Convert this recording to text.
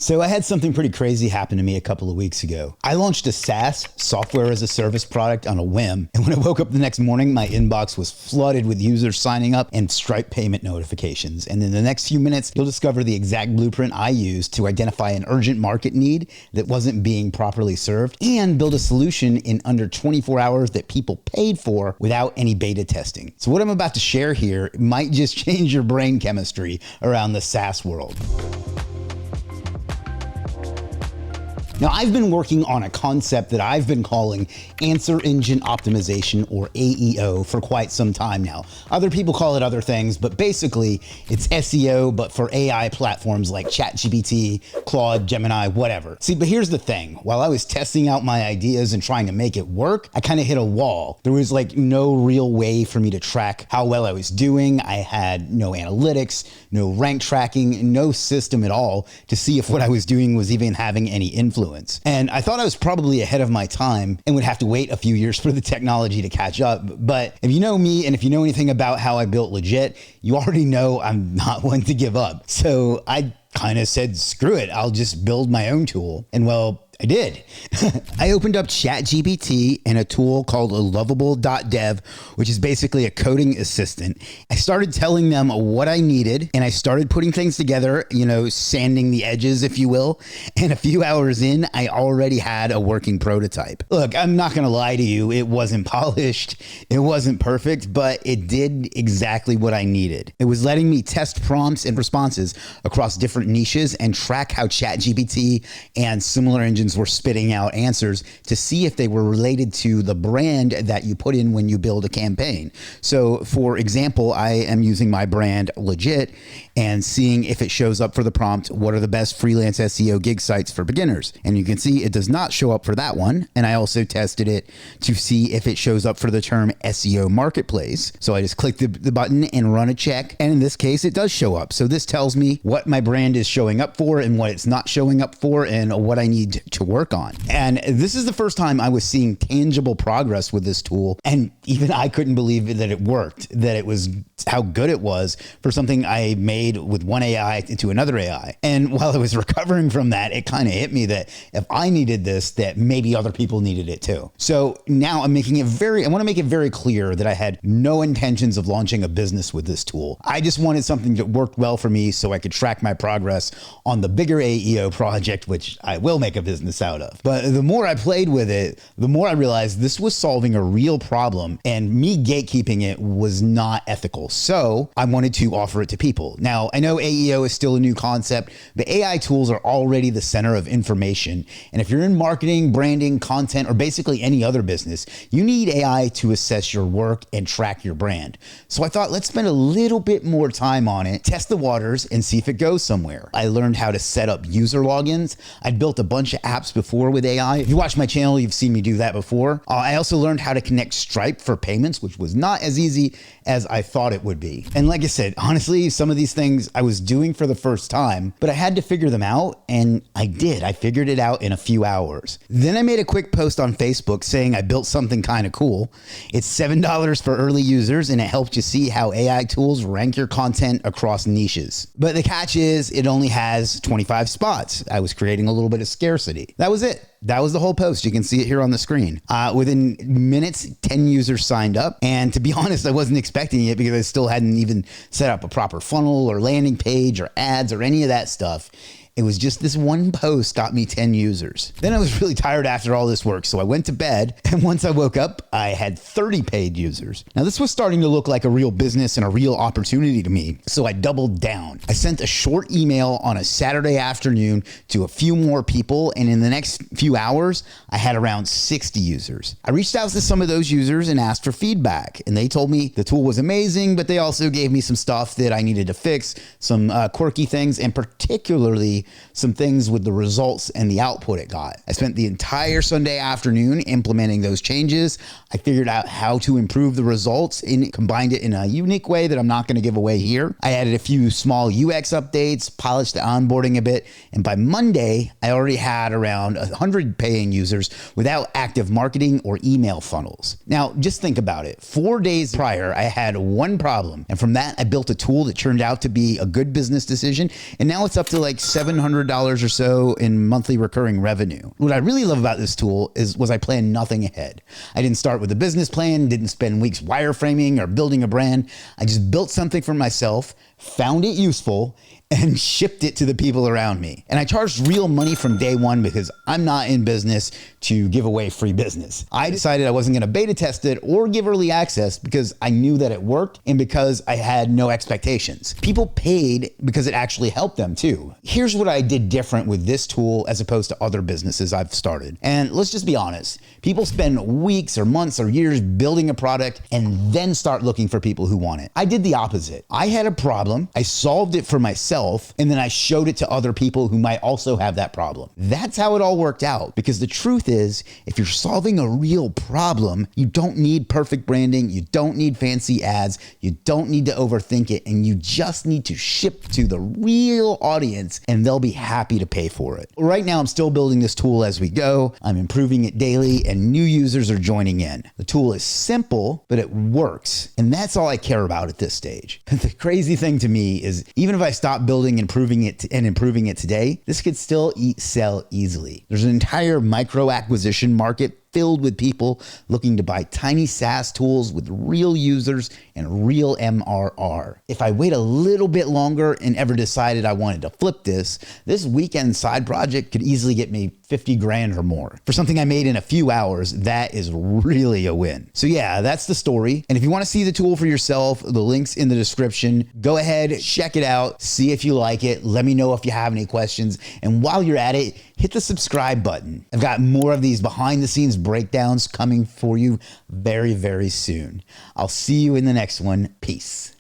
So I had something pretty crazy happen to me a couple of weeks ago. I launched a SaaS, software as a service product, on a whim. And when I woke up the next morning, my inbox was flooded with users signing up and Stripe payment notifications. And in the next few minutes, you'll discover the exact blueprint I used to identify an urgent market need that wasn't being properly served and build a solution in under 24 hours that people paid for without any beta testing. So what I'm about to share here might just change your brain chemistry around the SaaS world. Now, I've been working on a concept that I've been calling answer engine optimization, or AEO, for quite some time now. Other people call it other things, but basically it's SEO, but for AI platforms like ChatGPT, Claude, Gemini, whatever. See, but here's the thing. While I was testing out my ideas and trying to make it work, I kind of hit a wall. There was like no real way for me to track how well I was doing. I had no analytics, no rank tracking, no system at all to see if what I was doing was even having any influence. And I thought I was probably ahead of my time and would have to wait a few years for the technology to catch up. But if you know me, and if you know anything about how I built Legiit, you already know I'm not one to give up. So I kind of said, screw it, I'll just build my own tool. And well, I did. I opened up ChatGPT and a tool called lovable.dev, which is basically a coding assistant. I started telling them what I needed, and I started putting things together, sanding the edges, if you will. And a few hours in, I already had a working prototype. Look, I'm not going to lie to you. It wasn't polished. It wasn't perfect, but it did exactly what I needed. It was letting me test prompts and responses across different niches and track how ChatGPT and similar engines were spitting out answers to see if they were related to the brand that you put in when you build a campaign. So for example, I am using my brand Legiit and seeing if it shows up for the prompt, what are the best freelance SEO gig sites for beginners? And you can see it does not show up for that one. And I also tested it to see if it shows up for the term SEO marketplace. So I just clicked the button and run a check. And in this case, it does show up. So this tells me what my brand is showing up for and what it's not showing up for and what I need to work on. And this is the first time I was seeing tangible progress with this tool. And even I couldn't believe that it worked, that it was how good it was for something I made with one AI into another AI. And while I was recovering from that, it kind of hit me that if I needed this, that maybe other people needed it too. So now I want to make it very clear that I had no intentions of launching a business with this tool. I just wanted something that worked well for me so I could track my progress on the bigger AEO project, which I will make a business out of. But the more I played with it, the more I realized this was solving a real problem, and me gatekeeping it was not ethical. So I wanted to offer it to people. Now, I know AEO is still a new concept, but AI tools are already the center of information. And if you're in marketing, branding, content, or basically any other business, you need AI to assess your work and track your brand. So I thought, let's spend a little bit more time on it, test the waters, and see if it goes somewhere. I learned how to set up user logins. I'd built a bunch of apps before with AI. If you watch my channel, you've seen me do that before. I also learned how to connect Stripe for payments, which was not as easy as I thought it would be. And like I said, honestly, some of these things I was doing for the first time, but I had to figure them out, and I did. I figured it out in a few hours. Then I made a quick post on Facebook saying I built something kind of cool. It's $7 for early users, and it helps you see how AI tools rank your content across niches. But the catch is it only has 25 spots. I was creating a little bit of scarcity. That was it. That was the whole post. You can see it here on the screen. Within minutes, 10 users signed up. And to be honest, I wasn't expecting it because I still hadn't even set up a proper funnel or landing page or ads or any of that stuff. It was just this one post got me 10 users. Then I was really tired after all this work, so I went to bed, and once I woke up, I had 30 paid users. Now this was starting to look like a real business and a real opportunity to me, so I doubled down. I sent a short email on a Saturday afternoon to a few more people, and in the next few hours, I had around 60 users. I reached out to some of those users and asked for feedback, and they told me the tool was amazing, but they also gave me some stuff that I needed to fix, some quirky things, and particularly some things with the results and the output it got. I spent the entire Sunday afternoon implementing those changes. I figured out how to improve the results and combined it in a unique way that I'm not going to give away here. I added a few small UX updates, polished the onboarding a bit, and by Monday, I already had around 100 paying users without active marketing or email funnels. Now, just think about it. 4 days prior, I had one problem, and from that, I built a tool that turned out to be a good business decision, and now it's up to like 7 $700 or so in monthly recurring revenue. What I really love about this tool was I planned nothing ahead. I didn't start with a business plan, didn't spend weeks wireframing or building a brand. I just built something for myself, found it useful, and shipped it to the people around me. And I charged real money from day one because I'm not in business to give away free business. I decided I wasn't gonna beta test it or give early access because I knew that it worked and because I had no expectations. People paid because it actually helped them too. Here's what I did different with this tool as opposed to other businesses I've started. And let's just be honest, people spend weeks or months or years building a product and then start looking for people who want it. I did the opposite. I had a problem, I solved it for myself, and then I showed it to other people who might also have that problem. That's how it all worked out, because the truth is, if you're solving a real problem, you don't need perfect branding, you don't need fancy ads, you don't need to overthink it, and you just need to ship to the real audience and they'll be happy to pay for it. Right now, I'm still building this tool as we go. I'm improving it daily and new users are joining in. The tool is simple, but it works. And that's all I care about at this stage. The crazy thing to me is even if I stop building and improving it today, this could still sell easily. There's an entire micro acquisition market filled with people looking to buy tiny SaaS tools with real users and real MRR. If I wait a little bit longer and ever decided I wanted to flip this weekend side project could easily get me 50 grand or more. For something I made in a few hours, that is really a win. So yeah, that's the story. And if you want to see the tool for yourself, the link's in the description. Go ahead, check it out, see if you like it. Let me know if you have any questions. And while you're at it, hit the subscribe button. I've got more of these behind the scenes breakdowns coming for you very, very soon. I'll see you in the next one. Peace.